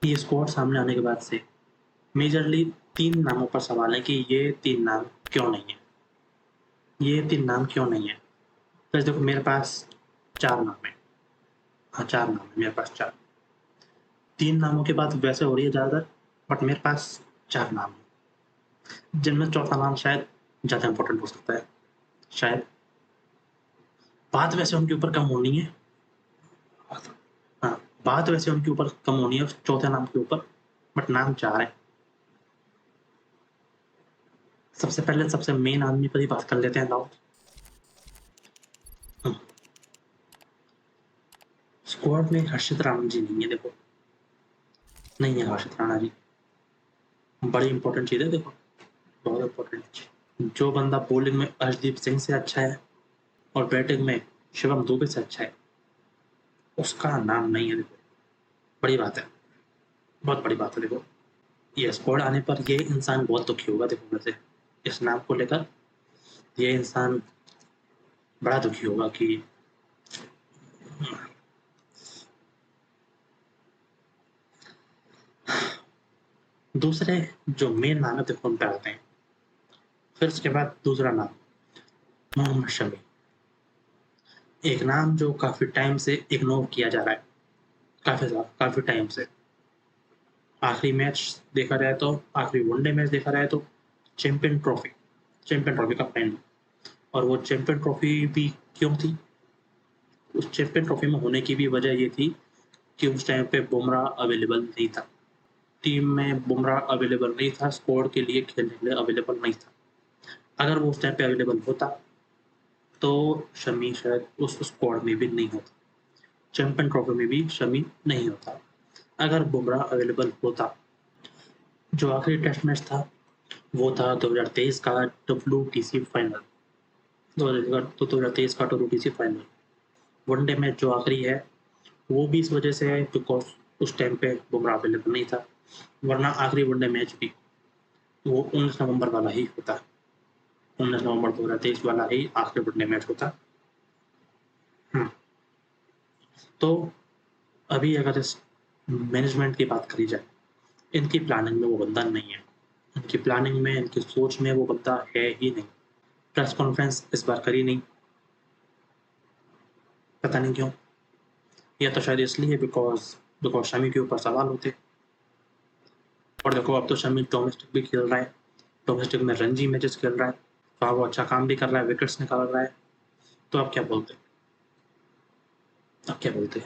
ये स्क्वाड सामने आने के बाद से मेजरली 3 नामों पर सवाल है कि ये 3 नाम क्यों नहीं है? ये 3 नाम क्यों नहीं है? तो देखो मेरे पास 4 नाम है। हाँ, 4 नाम है मेरे पास 4। 3 नामों की बात वैसे हो रही है ज़्यादातर, बट मेरे पास 4 नाम हैं, जिनमें चौथा नाम शायद ज़्यादा इम्पोर्टेंट हो सकता है, शायद। बात वैसे उनके ऊपर कम होनी है। हाँ, बात वैसे उनके ऊपर कम होनी है चौथे नाम के ऊपर, बट नाम 4 है। सबसे पहले सबसे मेन आदमी पर ही बात कर लेते हैं, लाओ। स्क्वाड में हर्षित राणा जी नहीं है, देखो। नहीं है हर्षित राणा जी। बड़ी इंपॉर्टेंट चीज़ है, देखो, बहुत इंपॉर्टेंट चीज़। जो बंदा बॉलिंग में अर्शदीप सिंह से अच्छा है और बैटिंग में शिवम दुबे से अच्छा है, उसका नाम नहीं है, देखो। बड़ी बात है, बहुत बड़ी बात है, देखो। ये स्क्वाड आने पर ये इंसान बहुत दुखी होगा, देखो। वैसे इस नाम को लेकर ये इंसान बड़ा दुखी होगा कि दूसरे जो मेन नाम है, देखो उन पे आते हैं। फिर उसके बाद दूसरा नाम, मोहम्मद शमी। एक नाम जो काफ़ी टाइम से इग्नोर किया जा रहा है, काफ़ी टाइम से। आखिरी मैच देखा जाए तो, आखिरी वनडे मैच देखा जाए तो चैंपियन ट्रॉफी का फाइनल। और वो चैंपियन ट्रॉफी भी क्यों थी? उस चैंपियन ट्रॉफी में होने की भी वजह ये थी कि उस टाइम पे बुमराह अवेलेबल नहीं था। टीम में बुमराह अवेलेबल नहीं था, स्क्वाड के लिए खेलने के लिए अवेलेबल नहीं था। अगर वो उस टाइम पे अवेलेबल होता तो शमी शायद उस स्क्वाड में भी नहीं होता, चैंपियन ट्रॉफी में भी शमी नहीं होता। अगर बुमराह अवेलेबल होता, जो आखिरी टेस्ट मैच था वो था 2023 का WTC फाइनल। 2023 का WTC फाइनल वनडे मैच जो आखिरी है, वो भी इस वजह से है बिकॉज उस टाइम पे बुमराह अवेलेबल नहीं था, वरना आखिरी वनडे मैच भी वो 19 नवंबर वाला ही होता। 19 नवंबर 2023 वाला ही आखिरी वनडे मैच होता। तो अभी अगर इस मैनेजमेंट की बात करी जाए, इनकी प्लानिंग में वो बंदा नहीं है। इनकी प्लानिंग में, इनकी सोच में वो बंदा है ही नहीं। प्रेस कॉन्फ्रेंस इस बार करी नहीं, पता नहीं क्यों। या तो शायद इसलिए बिकॉज शमी के ऊपर सवाल होते। और देखो, अब तो शमी डोमेस्टिक भी खेल रहा है, डोमेस्टिक में रणजी मैचेस खेल रहा है, तो वो अच्छा काम भी कर रहा है, विकेट्स निकाल रहा है। तो अब क्या बोलते, अब क्या बोलते।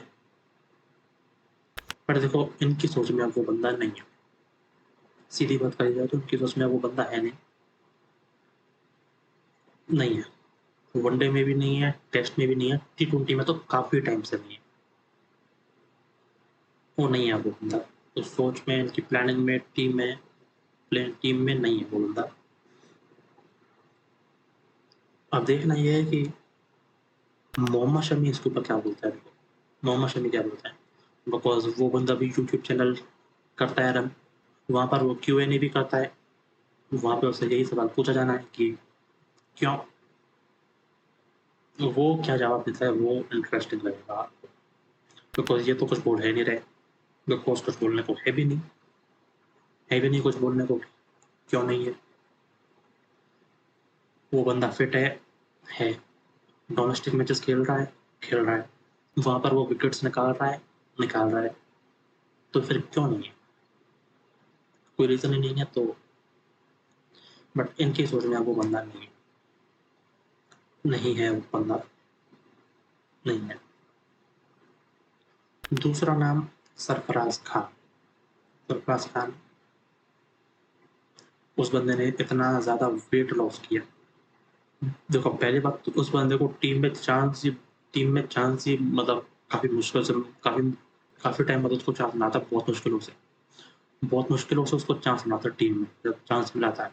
पर देखो, इनकी सोच में अब वो बंदा नहीं है। सीधी बात करी जाए तो इनकी सोच में अब वो बंदा है नहीं है। वनडे में भी नहीं है, टेस्ट में भी नहीं है, T20 में तो काफी टाइम से नहीं है। वो नहीं है वो बंदा। तो सोच में, इनकी प्लानिंग में, टीम में नहीं है वो बंदा। अब देखना ये है कि मोहम्मद शमी इसके ऊपर क्या बोलता है। देखो, मोहम्मद शमी क्या बोलता है, बिकॉज वो बंदा भी यूट्यूब चैनल करता है रन, वहाँ पर वो Q&A भी करता है। वहाँ पे उससे यही सवाल पूछा जाना है कि क्यों, वो क्या जवाब देता है वो इंटरेस्टिंग लगेगा, बिकॉज ये तो कुछ बोल है नहीं रहे, बिकॉज कुछ बोलने को है भी नहीं कुछ बोलने को। क्यों नहीं है? वो बंदा फिट है, डोमेस्टिक मैचेस खेल रहा है, वहाँ पर वो विकेट्स निकाल रहा है। तो फिर क्यों नहीं है? कोई रीज़न ही नहीं है तो। बट इनकी सोच में वो बंदा नहीं है वो बंदा नहीं है। दूसरा नाम, सरफराज खान। सरफराज खान, उस बंदे ने इतना ज़्यादा वेट लॉस किया। देखो, पहली बात तो उस बंदे को टीम में चांस ही मतलब काफ़ी मुश्किल से, काफ़ी टाइम बाद उसको चांस मिला था, बहुत मुश्किलों से उसको चांस मिला था टीम में। जब चांस मिला था,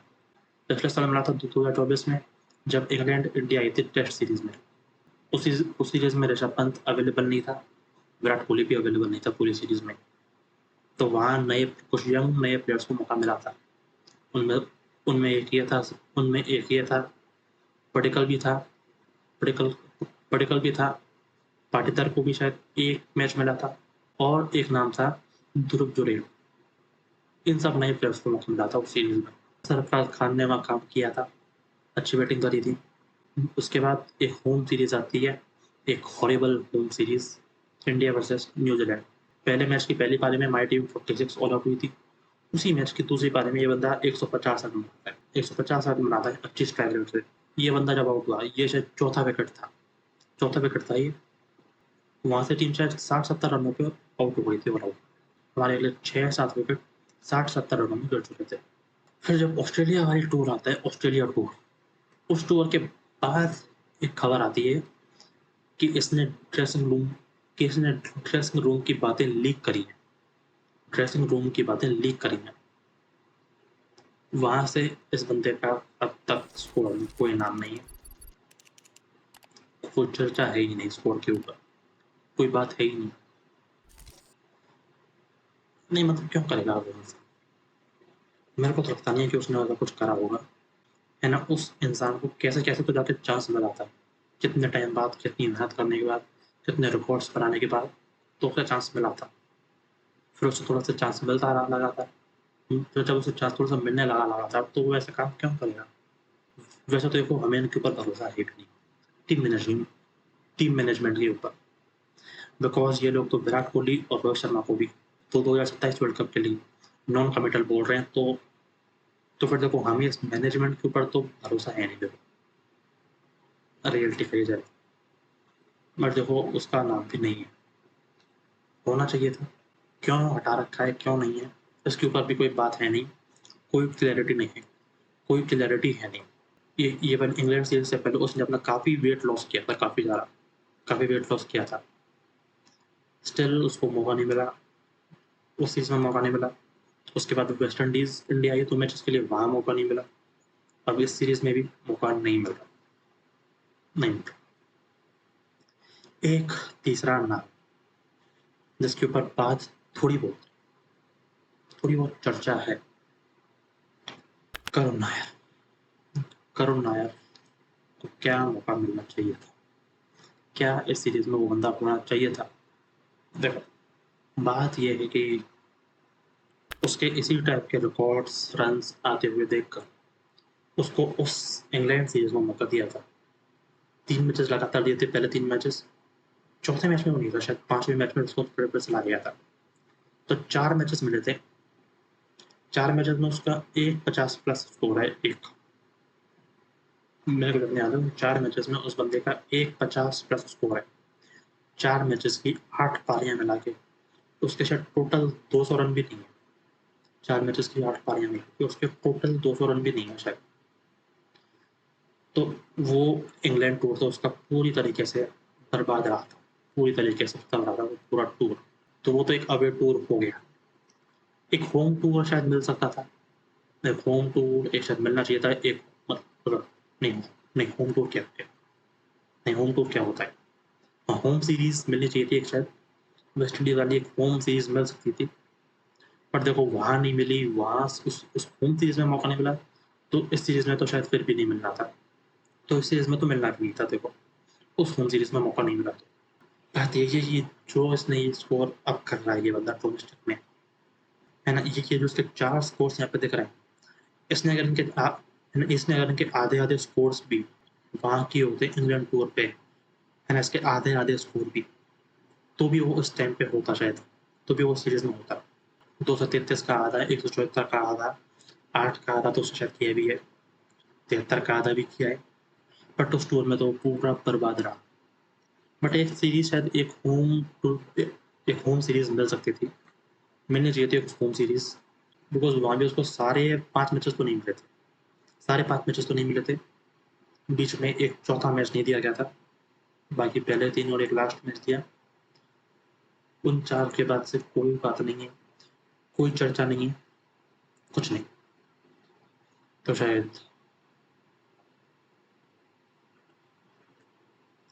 पिछले साल मिला था 2024 में, जब इंग्लैंड इंडिया आई थी टेस्ट सीरीज में। उस सीरीज में ऋषभ पंत अवेलेबल नहीं था, विराट कोहली भी अवेलेबल नहीं था पूरी सीरीज में। तो वहाँ कुछ यंग नए प्लेयर्स को मौका मिला था। उनमें उनमें एक ये था, पडिक्कल भी था, पडिक्कल पडिक्कल भी था, पाटीदार को भी शायद एक मैच मिला था, और एक नाम था ध्रुव जुरैल। इन सब नए प्लेयर्स को मौका मिला था उस सीरीज में। सरफराज खान ने वहाँ काम किया था, अच्छी बैटिंग करी थी। उसके बाद एक होम सीरीज आती है, एक horrible home series, India versus New Zealand. पहले मैच की पहली पारी में हमारी टीम 46 ऑल आउट हुई थी। उसी मैच की दूसरी पारी में ये बंदा 150 रन बनाता है, 150 रन बनाता है 25 स्ट्राइक रेट से। ये बंदा जब आउट हुआ, ये शायद चौथा विकेट था ये। वहाँ से टीम शायद 60-70 रनों पे आउट हो गई थी और आउट। हमारे अगले 6-7 विकेट 60-70 रनों में गिर चुके थे। फिर जब ऑस्ट्रेलिया वाली टूर आता है, ऑस्ट्रेलिया टूर, उस टूर के बाद एक खबर आती है कि इसने ड्रेसिंग रूम की बातें लीक करी हैं। ड्रेसिंग रूम की बातें लीक करी हैं। वहां से इस बंदे का अब तक स्कोर में कोई नाम नहीं है, कोई चर्चा है ही नहीं स्कोर के ऊपर, कोई बात है ही नहीं। नहीं मतलब क्यों करेगा वो इंसान? मेरे को तो लगता नहीं है कि उसने ऐसा कुछ करा होगा, है ना। उस इंसान को कैसे कैसे तो जाके चांस मिल जाता है, कितने टाइम बाद, कितनी मेहनत करने के बाद, कितने रिकॉर्ड्स बनाने के बाद तो उसे चांस मिला था। फिर उसे थोड़ा सा चांस मिलता रहा लगातार। फिर जब उसे चांस थोड़ा सा मिलने लगा लगातार, तो वो ऐसा काम क्यों करेगा? वैसे तो देखो, हमें इनके ऊपर भरोसा है भी नहीं, टीम मैनेजमेंट के ऊपर। बिकॉज ये लोग तो विराट कोहली और रोहित शर्मा को भी तो 2027 वर्ल्ड कप के लिए नॉन कमिटल बोल रहे हैं। तो फिर देखो, हमें इस मैनेजमेंट के ऊपर तो भरोसा है नहीं। देखो रियलिटी कही जाए, बट देखो उसका नाम भी नहीं है, होना चाहिए था। क्यों हटा रखा है, क्यों नहीं है, इसके ऊपर भी कोई बात है नहीं, कोई क्लैरिटी नहीं है, कोई क्लैरिटी है नहीं। ये इवन इंग्लैंड सीरीज से पहले उसने अपना काफ़ी वेट लॉस किया था, काफ़ी वेट लॉस किया था। स्टिल उसको मौका नहीं मिला, उस सीरीज में मौका नहीं मिला। उसके बाद वेस्ट इंडीज इंडिया आई तो मैचेस के लिए वहाँ मौका नहीं मिला। अब इस सीरीज में भी मौका नहीं मिल रहा, नहीं मिल रहा। एक तीसरा नाम जिसके ऊपर बात थोड़ी बहुत चर्चा है, करुण नायर को क्या मौका मिलना चाहिए था? क्या इस सीरीज में वो बंदा होना चाहिए था? देखो बात यह है कि उसके इसी टाइप के रिकॉर्ड्स, रन्स आते हुए देखकर उसको उस इंग्लैंड सीरीज में मौका दिया था। 3 मैचेस लगातार दिए थे, पहले 3 मैचेस, चौथे मैच में वो नहीं था, शायद 5वें मैच में उसको पर चला गया था। तो 4 मैचेस मिले थे, 4 मैचेस में उसका 150 प्लस स्कोर है। मेरे को याद है 4 मैचेस में उस बंदे का 150 प्लस स्कोर है। 4 मैचेस की 8 पारियां मिला के उसके शायद टोटल 200 रन भी नहीं है। 4 मैचेस की 8 पारियां मिला के उसके टोटल 200 रन भी नहीं है शायद। तो वो इंग्लैंड टूर तो उसका पूरी तरीके से बर्बाद रहा था, पूरी तरीके से खत्म रहा था वो पूरा टूर। तो वो तो एक अवे टूर हो गया। एक होम टूर शायद मिल सकता था, एक होम टूर एक शायद मिलना चाहिए था। एक मतलब नहीं, नहीं होम टूर क्या होता है? नहीं होम टूर क्या होता है? हाँ, होम सीरीज मिलनी चाहिए थी एक शायद, वेस्ट इंडीज वाली एक होम सीरीज मिल सकती थी। पर देखो वहाँ नहीं मिली, वहाँ उस होम सीरीज में मौका नहीं मिला, तो इस सीरीज में तो शायद फिर भी नहीं मिलना था। तो इस सीरीज में तो मिलना भी नहीं था। देखो उस होम सीरीज में मौका नहीं मिला। तो बात यही है कि जो इसने ये स्कोर अब कर रहा है ये बंदा डोमेस्टिक में, है ना, ये जो उसके 4 स्कोर्स यहाँ पे दिख रहे हैं, इसने अगर इनके आधे आधे स्कोर्स भी वहाँ के होते इंग्लैंड टूर पे, है ना, इसके आधे आधे स्कोर भी, तो भी वो उस टाइम पे होता शायद, तो भी वो सीरीज में होता। 233 का आधा, 174 का आधा, 8 का आधा तो उसने शायद किया भी है, 73 का आधा भी किया है। बट उस टूर में तो पूरा बर्बाद रहा। बट एक सीरीज शायद एक होम सीरीज मिल सकती थी, मिलनी चाहिए थी एक होम सीरीज। बिकॉज वहाँ भी उसको सारे 5 मैचेस तो नहीं मिले थे, सारे 5 मैचेस तो नहीं मिले थे। बीच में एक चौथा मैच नहीं दिया गया था, बाकी पहले 3 और एक लास्ट मैच दिया। उन 4 के बाद से कोई बात नहीं है, कोई चर्चा नहीं है, कुछ नहीं। तो शायद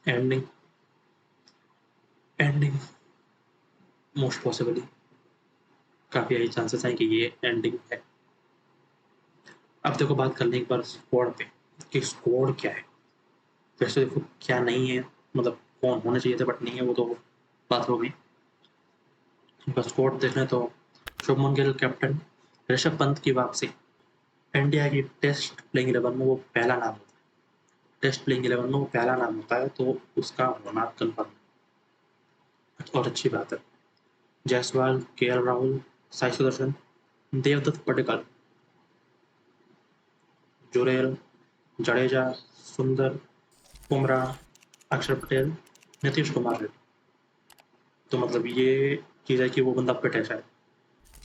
एंडिंग एंडिंग मोस्ट पॉसिबली काफ़ी हाई चांसेस हैं कि ये एंडिंग है। अब देखो बात करने एक बार स्क्वाड पे कि स्क्वाड क्या है। वैसे देखो क्या नहीं है, मतलब कौन होने चाहिए थे बट नहीं है, वो तो बात हो गई। बस स्क्वाड देखें तो शुभमन गिल कैप्टन, ऋषभ पंत की वापसी। इंडिया की टेस्ट प्लेइंग 11 में वो पहला नाम होता है, टेस्ट प्लेइंग 11 में वो पहला नाम होता है, तो उसका होना कन्फर्म और अच्छी बात है। जायसवाल, केएल राहुल, साई सुदर्शन, देवदत्त पडिक्कल, जुरेल, जडेजा, सुंदर, बुमराह, अक्षर पटेल, नीतीश कुमार रेड्डी। तो मतलब ये चीज़ है कि वो बंदा फिट है, शायद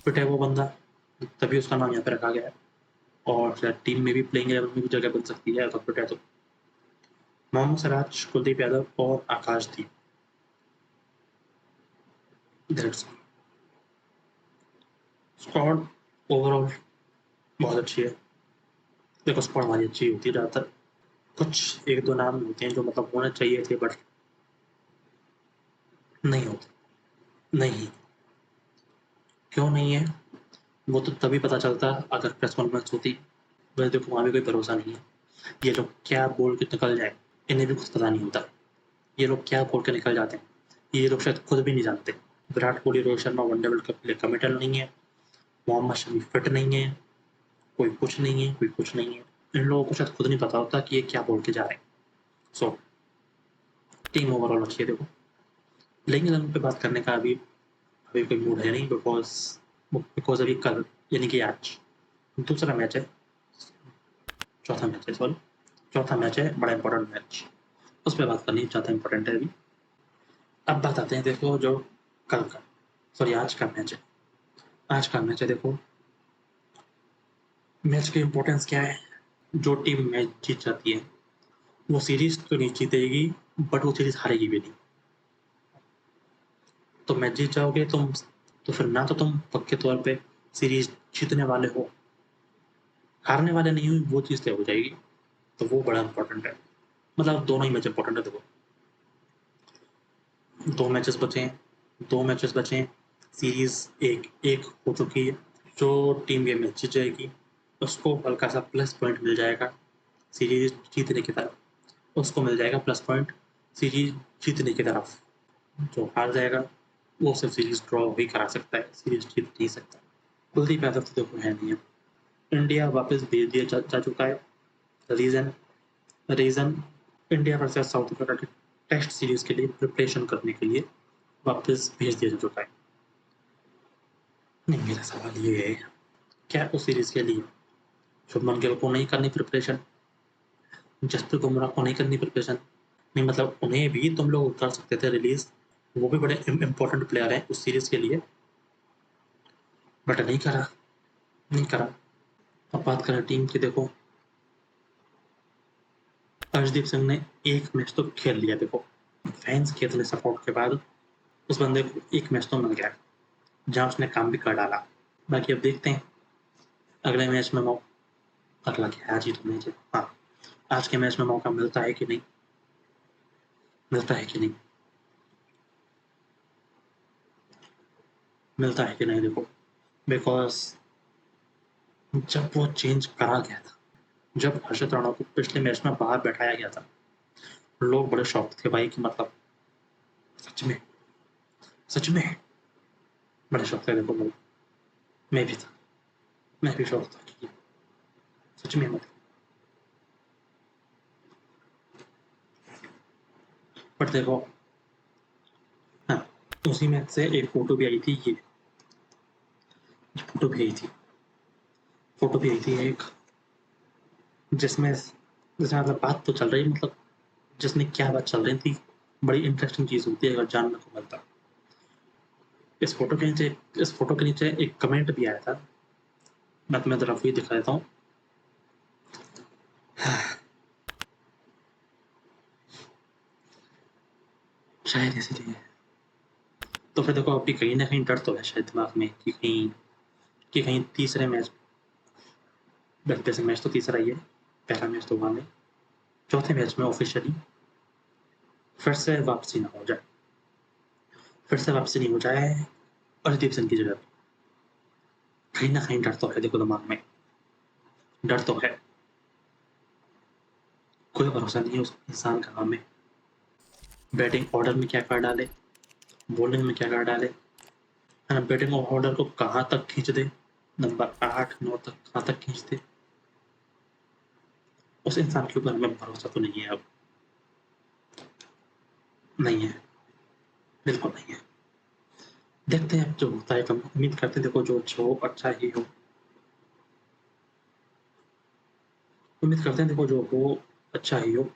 फिट है वो बंदा, तभी उसका नाम यहाँ पे रखा गया है। और शायद टीम में भी प्लेइंग 11 में भी जगह बन सकती है अगर फिट है तो। मोहम्मद सिराज, कुलदीप यादव और आकाशदीप। स्क्वाड ओवरऑल बहुत अच्छी है। देखो स्क्वाड हमारी अच्छी होती है ज़्यादातर, कुछ एक दो नाम होते हैं जो मतलब होने चाहिए थे बट नहीं होते। नहीं, क्यों नहीं है वो तो तभी पता चलता अगर प्रेस कॉन्फ्रेंस होती। वैसे देखो वहाँ भी कोई भरोसा नहीं है, ये लोग क्या बोल के निकल जाए, इन्हें भी कुछ पता नहीं होता। ये लोग क्या बोल के निकल जाते हैं, ये लोग शायद खुद भी नहीं जानते। Virat Kohli, Rohit Sharma one day world cup के लिए कमिटेड नहीं है, मोहम्मद शमी फिट नहीं है, कोई कुछ नहीं है, कोई कुछ नहीं है। इन लोगों को शायद खुद नहीं पता होता कि ये क्या बोल के जा रहे हैं। सो टीम ओवरऑल अच्छी है। देखो लेकिन हम पे बात करने का अभी अभी कोई मूड है नहीं, बिकॉज अभी कल यानी कि आज दूसरा मैच है, चौथा मैच है, बड़ा इंपॉर्टेंट मैच, उस पर बात करनी ज़्यादा इंपॉर्टेंट है अभी। अब बात आते हैं देखो जो कल का सॉरी आज का मैच है। आज का मैच है, देखो मैच की इम्पोर्टेंस क्या है। जो टीम मैच जीत जाती है वो सीरीज तो नहीं जीतेगी, बट वो सीरीज हारेगी भी नहीं। तो मैच जीत जाओगे तुम तो फिर ना तो तुम पक्के तौर पे सीरीज जीतने वाले हो, हारने वाले नहीं हुई वो चीज़ तय हो जाएगी। तो वो बड़ा इंपॉर्टेंट है, मतलब दोनों ही मैच इंपॉर्टेंट है। देखो दो मैचेस बचे हैं, सीरीज एक एक हो चुकी है। जो टीम ये मैच जीत जाएगी उसको हल्का सा प्लस पॉइंट मिल जाएगा सीरीज जीतने की तरफ, उसको मिल जाएगा प्लस पॉइंट सीरीज जीतने की तरफ। जो हार जाएगा वो सिर्फ सीरीज ड्रॉ ही करा सकता है, सीरीज जीत नहीं सकता। कुलदीप यादव तो देखो है नहीं है, इंडिया वापस भेज दिया जा चुका है। Reason reason India versus south Africa के टेस्ट सीरीज के लिए प्रिपरेशन करने के लिए वापस भेज दिया जा चुका है। नहीं, मेरा सवाल ये है क्या उस सीरीज के लिए शुभमन गिल को नहीं करनी प्रिपरेशन, जसप्रीत बुमराह को नहीं करनी प्रिपरेशन? नहीं मतलब उन्हें भी तुम लोग कर सकते थे रिलीज, वो भी बड़े इम्पोर्टेंट प्लेयर हैं उस सीरीज के लिए, बट नहीं करा। अब बात करें टीम की, देखो अर्शदीप सिंह ने एक मैच तो खेल लिया। देखो फैंस के इतने सपोर्ट के बाद उस बंदे को एक मैच तो मिल गया जहाँ उसने काम भी कर डाला। बाकी अब देखते हैं अगले मैच में मौका, अगला क्या आज ही तो मैच है, हाँ आज के मैच में मौका मिलता है कि नहीं, मिलता है कि नहीं, मिलता है कि नहीं। देखो बिकॉज जब वो चेंज करा गया था, जब हर्षित राणा को पिछले मैच में बाहर बैठाया गया था, लोग बड़े शॉक थे भाई कि मतलब सच में बड़े शौक थे। देखो लोग, मैं भी था, मैं भी शौक था कि सच में मतलब, बट देखो हाँ उसी मैच से एक फोटो भी आई थी, ये फोटो भी आई थी, फोटो भी आई थी एक, जिसमें जिसमें मतलब बात तो चल रही, मतलब जिसमें क्या बात चल रही थी, बड़ी इंटरेस्टिंग चीज़ होती है अगर जानने को मिलता। इस फोटो के नीचे एक कमेंट भी आया था, मैं तुम्हें जरा वही दिखा देता हूँ। शायद इसीलिए तो फिर देखो अभी कहीं ना कहीं डर तो है शायद दिमाग में कि कहीं तीसरे मैच, वैसे मैच तो तीसरा ही है, पहला मैच तो हुआ नहीं, चौथे मैच में ऑफिशियली फिर से वापसी ना हो जाए, फिर से वापसी नहीं हो जाए अर्शदीप सिंह की जगह पे। कहीं ना कहीं डर तो है, देखो दिमाग में डर तो है, कोई भरोसा नहीं है उस इंसान का हमें, बैटिंग ऑर्डर में क्या कर डाले, बॉलिंग में क्या कर डाले, है ना, बैटिंग ऑर्डर को कहाँ तक खींच दे, नंबर 8, 9 तक कहाँ तक खींचते? उस इंसान के ऊपर हमें भरोसा तो नहीं है अब। नहीं है, बिल्कुल नहीं है। देखते हैं अब जो होता है, हम उम्मीद करते हैं देखो जो अच्छा हो, अच्छा ही हो। उम्मीद करते हैं देखो जो हो, अच्छा ही हो।